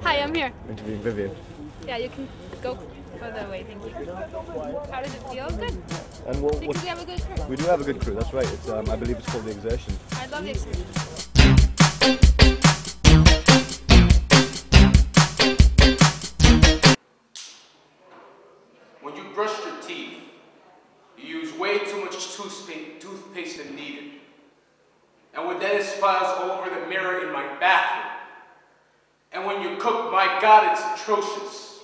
Hi, I'm here. Thanks for being Vivian. Yeah, you can go further away, thank you. How does it feel? Good. And Because we have a good crew. we do have a good crew, that's right. It's, I believe it's called The Exertion. I love the exertion. When you brush your teeth, you use way too much toothpaste than needed. And when that spills all over the mirror in my bathroom. And when you cook, my God, it's atrocious.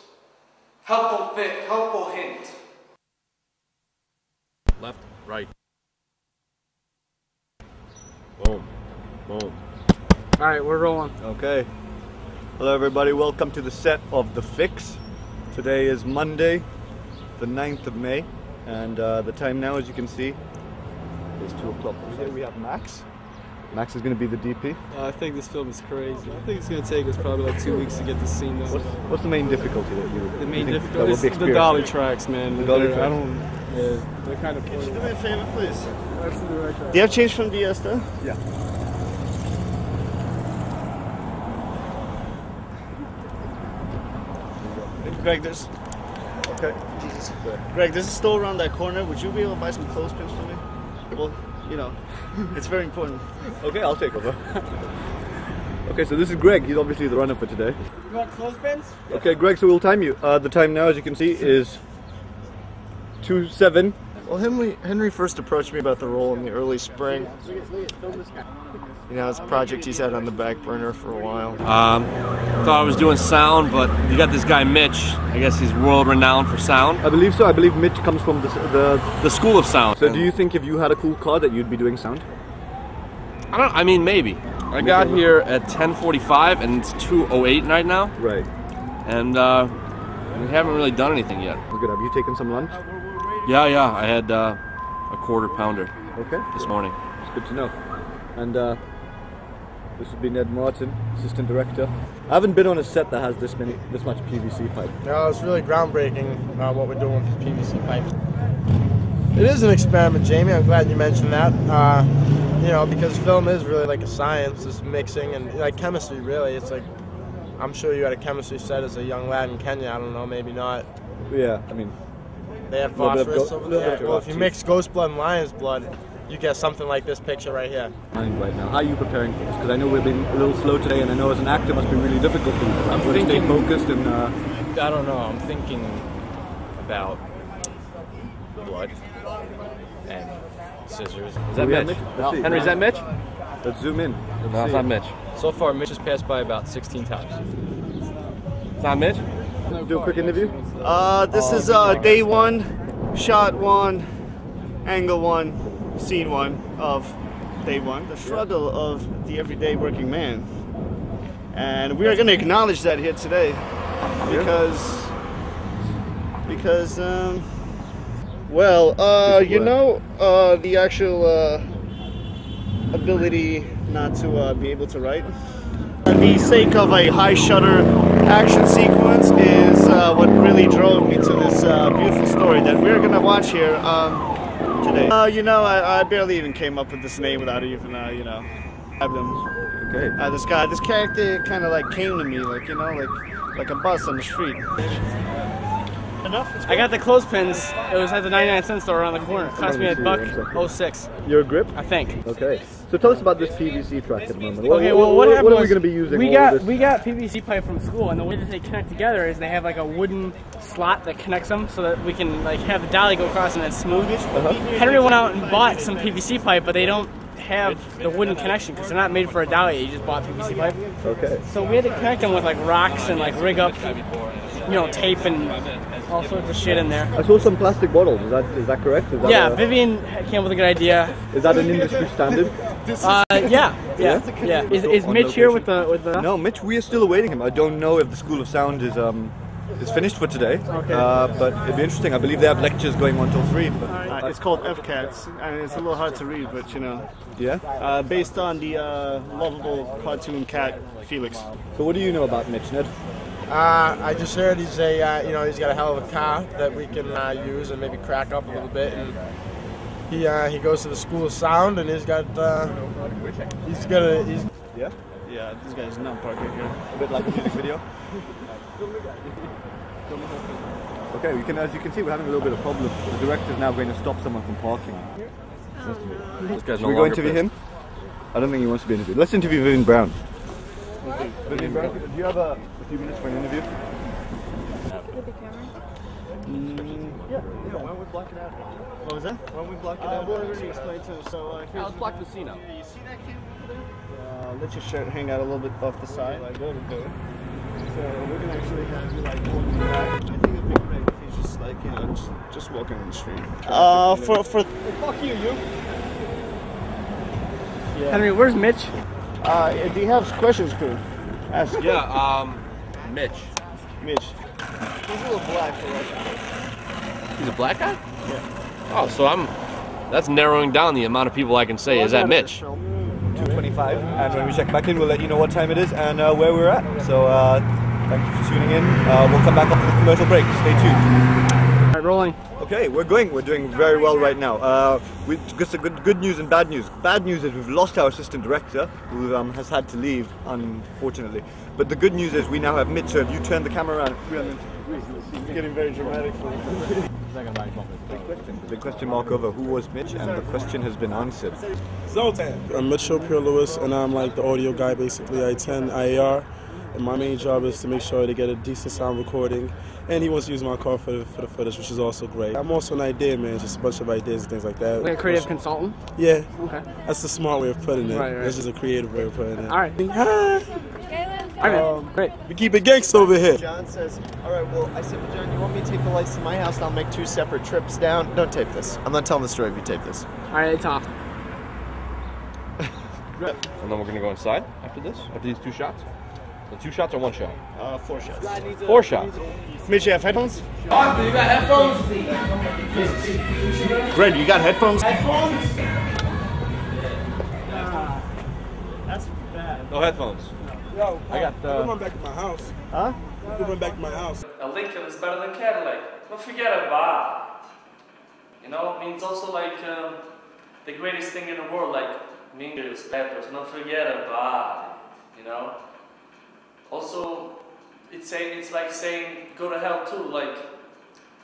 Helpful hint. Left, right. Boom, boom. Alright, we're rolling. Okay. Hello everybody, welcome to the set of The Fix. Today is Monday, the 9th of May. And the time now, as you can see, is 2 o'clock. Here we have Max. Max is going to be the DP. I think this film is crazy. I think it's going to take us probably like 2 weeks to get this scene done. What's the main difficulty that you The main think difficulty is the dolly tracks, man. The dolly tracks. I don't. Yeah, they're kind of. Do me a favor, please. That's the right track. Do you have change from Diesta? Yeah. Greg, there's. Okay. Jesus. Greg, there's a store around that corner. Would you be able to buy some clothespins for me? Well, you know, it's very important. Okay, I'll take over. Okay, so this is Greg. He's obviously the runner for today. You want clothespins? Okay, Greg, so we'll time you. The time now, as you can see, is 2:07. Well, Henry first approached me about the role in the early spring. You know, it's a project he's had on the back burner for a while. Thought I was doing sound, but you got this guy Mitch. I guess he's world renowned for sound. I believe so. I believe Mitch comes from The School of Sound. So do you think if you had a cool car that you'd be doing sound? I mean, maybe. I got here at 10:45 and it's 2:08 right now. Right. And we haven't really done anything yet. Good. Have you taken some lunch? Yeah, I had a quarter pounder Okay. this morning. It's good to know. And this would be Ned Martin, assistant director. I haven't been on a set that has this much PVC pipe. No, it's really groundbreaking what we're doing with PVC pipe. It is an experiment, Jamie. I'm glad you mentioned that. You know, because film is really like a science, it's mixing and like chemistry. Really, it's like I'm sure you had a chemistry set as a young lad in Kenya. I don't know, maybe not. Yeah, I mean, they have little bit of phosphorus over there. Well, if you teeth. mix ghost blood and lion's blood, you get something like this picture right here. right now, how are you preparing for this? Because I know we've been a little slow today, and I know as an actor it must be really difficult for you. I'm to stay focused and. I don't know. I'm thinking about blood and scissors. Is that Mitch? Henry, is that Mitch? Let's zoom in. No, it's not Mitch. So far, Mitch has passed by about 16 times. It's not Mitch? Do a quick interview. This is day 1, shot 1, angle 1, scene 1 of day 1. The struggle of the everyday working man. And we are going to acknowledge that here today. Because you know, the actual ability not to be able to write. The sake of a high shutter action sequence is what really drove me to this beautiful story that we're gonna watch here today. You know, I barely even came up with this name without even, you know, having them. Okay. This character kind of like came to me, like, you know, like a bus on the street. I got the clothespins. It was at the 99-cent store around the corner. It cost me $1.06. Your grip? I think. Okay. So tell us about this PVC track at the moment. Okay, well, what happened are we was going to be using? we got PVC pipe from school, and the way that they connect together is they have like a wooden slot that connects them so that we can like have the dolly go across and it's smooth. Henry went out and bought some PVC pipe, but they don't have the wooden connection because they're not made for a dolly. You just bought PVC pipe. Okay. So we had to connect them with like rocks and like rig up, you know, tape and all sorts of shit in there. I saw some plastic bottles. Is that correct? Is that Yeah, Vivian came up with a good idea. Is that an industry standard? Yeah. Is Mitch here with the? No, Mitch. We are still awaiting him. I don't know if the School of Sound is finished for today. Okay. But it'd be interesting. I believe they have lectures going on till 3. But It's called FCATS, and it's a little hard to read, but you know. Yeah. Based on the lovable cartoon cat Felix. So what do you know about Mitch, Ned? I just heard he's he's got a hell of a car that we can use and maybe crack up a little bit. And he goes to the School of Sound, and he's got Yeah. Yeah, this guy's not parking here. A bit like a music video. Okay, we can, as you can see, we're having a little bit of problem. The director is now going to stop someone from parking. This guy's Should we go interview him? I don't think he wants to be interviewed. Let's interview Vivian Brown. Vivian Brown, do you have a few minutes for an interview? With the camera? Yeah, why don't we block it out? What was that? Why don't we block it out? We'll already explain to him. So, here's let's block the scene out. You see that cube over there? Let your shirt hang out a little bit off the side. Like that, okay. So we're gonna actually have you like walking back. I think it'd be great if he's just like, you know, just walking on the street. For fuck you. Yeah. Henry, where's Mitch? Do you have questions, crew? Ask. Yeah, Mitch. Mitch. He's a little black for Russia. He's a black guy? Yeah. Oh, so that's narrowing down the amount of people I can say is that Mitch. 2:25, and when we check back in, we'll let you know what time it is and where we're at. So thank you for tuning in. We'll come back after the commercial break. Stay tuned. All right, rolling. Okay, we're doing very well right now. Just good news and bad news. Bad news is we've lost our assistant director, who has had to leave, unfortunately. But the good news is we now have Mitch. So if you turn the camera around 360 degrees, you'll see It's getting very dramatic for him. the big question mark over who was Mitch, and the question has been answered. I'm Mitchell Pierre-Lewis, and I'm like the audio guy basically. I attend IAR, and my main job is to make sure to get a decent sound recording. And he wants to use my car for the footage, which is also great. I'm also an idea man, just a bunch of ideas and things like that. Like a creative consultant? Yeah. Okay. That's the smart way of putting it. Right. This is a creative way of putting it. All right. All right, great. We keep it gangsta over here. John says, all right, well, I said, well, John, you want me to take the lights to my house and I'll make 2 separate trips down? Don't tape this. I'm not telling the story if you tape this. All right, talk. And then we're gonna go inside after this, after these 2 shots. The 2 shots or 1 shot? 4 shots. 4 shots. Mitch, you have headphones? You got headphones? Greg, you got headphones? That's bad. No headphones. Yo, I got we're going back to my house. Huh? We're going back to my house. A Lincoln is better than Cadillac. Don't forget about it. You know, it means also like the greatest thing in the world, like Mingers, peppers. Don't forget about it. You know. Also, it's like saying go to hell too. Like,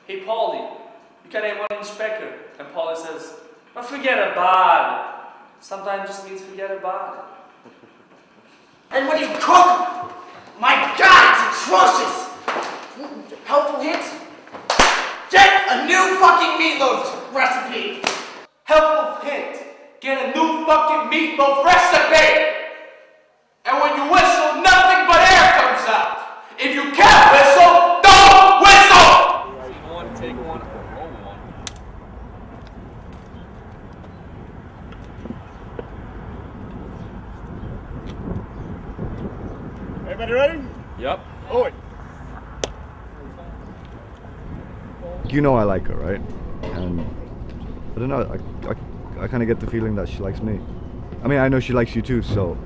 hey Paulie, you got a 1-inch pecker, and Paulie says, don't forget about it. Sometimes just means forget about it. And when you cook, my God, it's atrocious! Helpful hint? Get a new fucking meatloaf recipe! Helpful hint, get a new fucking meatloaf recipe! And when you whistle, nothing but air comes out! If you can't whistle, don't whistle! Take one, roll one. Everybody ready? Yep. Oh, wait. You know I like her, right? And I don't know. I kind of get the feeling that she likes me. I mean, I know she likes you too, so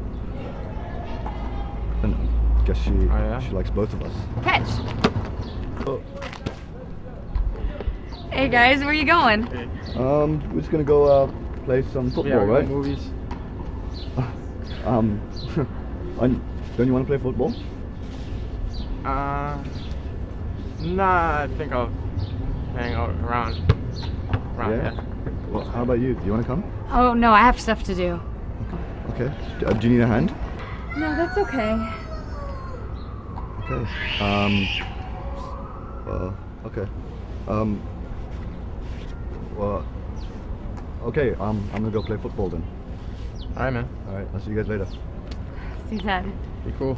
I don't know. Guess she likes both of us. Catch. Oh. Hey guys, where you going? We're just gonna go play some football, right? Movies. Don't you want to play football? Nah, I think I'll hang out around Yeah. Well, how about you? Do you want to come? Oh no, I have stuff to do. Okay. Do you need a hand? No, that's okay. Okay. Okay. Well. Okay. I'm gonna go play football then. Alright, man. All right. I'll see you guys later. See you, Dad. Be cool.